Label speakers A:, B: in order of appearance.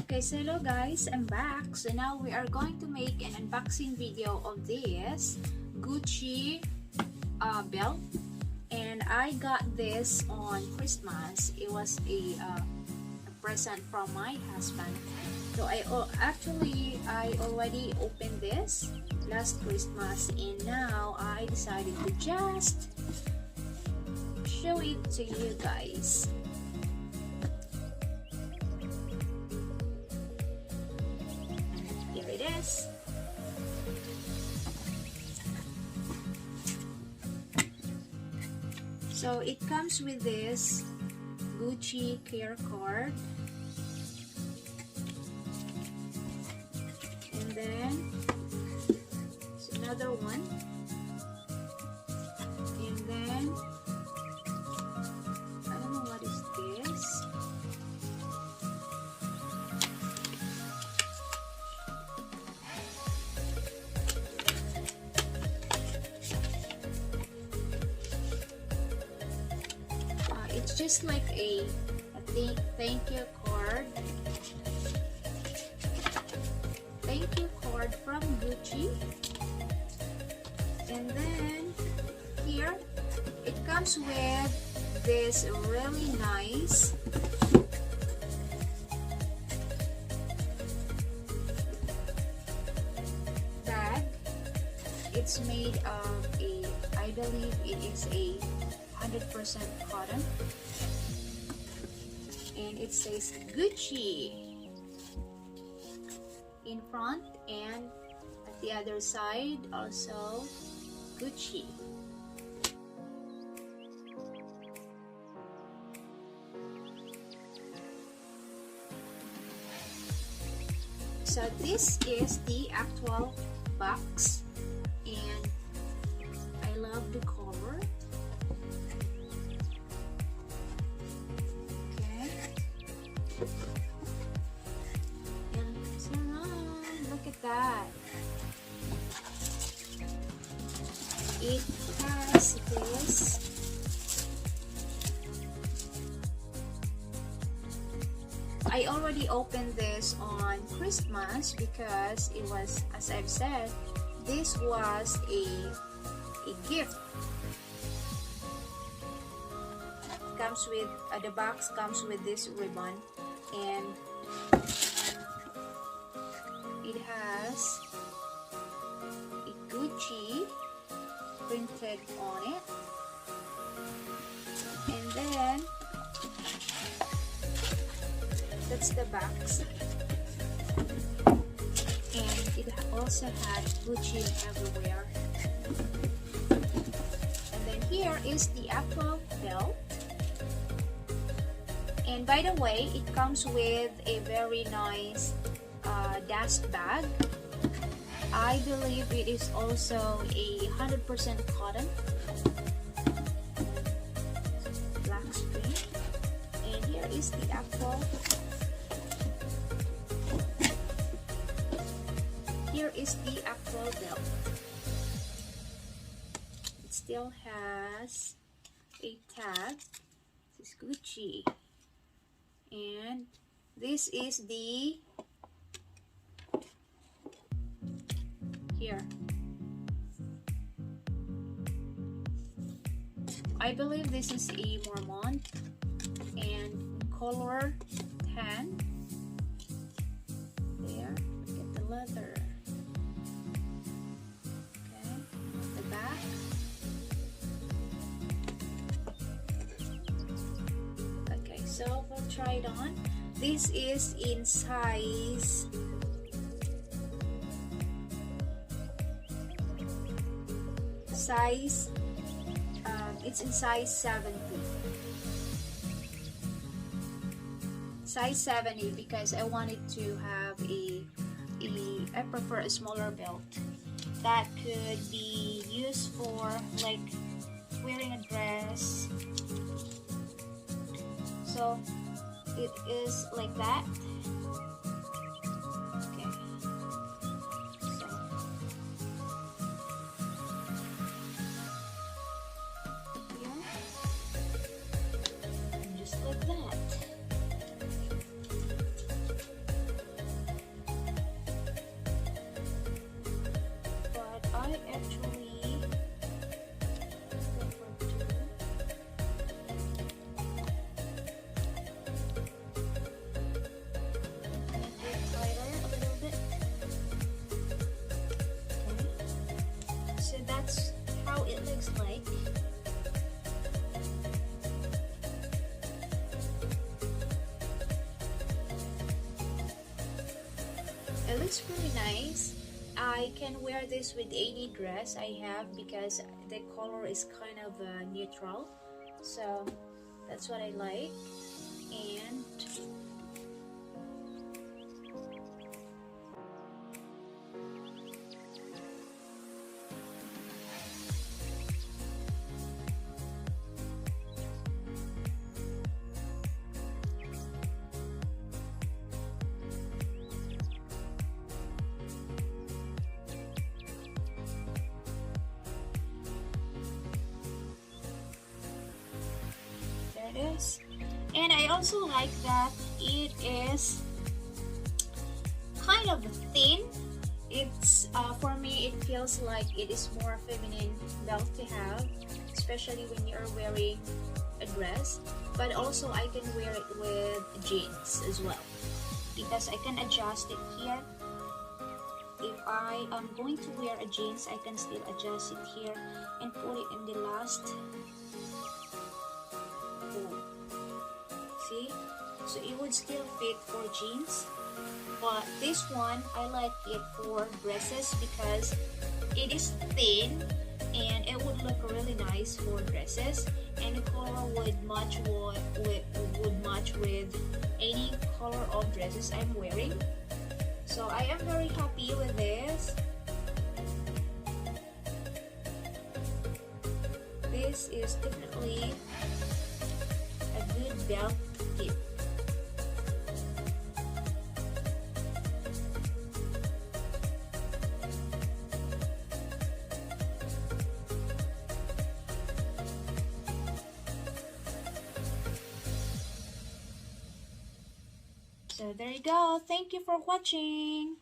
A: Okay, so hello guys, I'm back. So now we are going to make an unboxing video of this Gucci belt, and I got this on Christmas. It was a present from my husband. So I already opened this last Christmas, and now I decided to just show it to you guys. Here it is. So it comes with this Gucci care card, and then it's another one, and then I don't know what is this. It's just like a thank you card. Thank you card from Gucci. And then here it comes with this really nice bag. It's made of I believe it is a 100% cotton, and it says Gucci in front, and at the other side also Gucci. So this is the actual box, and I love the cover. And look at that. It has this I already opened this on Christmas because it was, as I've said, this was a gift. Comes with the box comes with this ribbon, and it has a Gucci printed on it, and then that's the box, and it also had Gucci everywhere. And then here is the actual belt. And by the way, it comes with a very nice dust bag. I believe it is also a 100% cotton, black screen. And here is the actual. Here is the actual belt. It still has a tag. This is Gucci. And this is the here. I believe this is a Marmont and color tan. There, look at the leather. Okay, the back. Okay, so we'll try it on. This is in size it's in size 70. Size 70 because I wanted to have I prefer a smaller belt that could be used for like wearing a dress. So it is like that. Okay. So here. And just like that. looks really nice. I can wear this with any dress I have because the color is kind of neutral, so that's what I like. And there it is. And I also like that it is kind of thin. It's for me, it feels like it is more feminine belt to have, especially when you're wearing a dress. But also I can wear it with jeans as well because I can adjust it here. If I am going to wear a jeans, I can still adjust it here and put it in the last hole. See? So it would still fit for jeans. But this one, I like it for dresses because it is thin and it would look really nice for dresses, and the color would match with any color of dresses I'm wearing. So I am very happy with this. This is definitely a good belt tip. So there you go. Thank you for watching.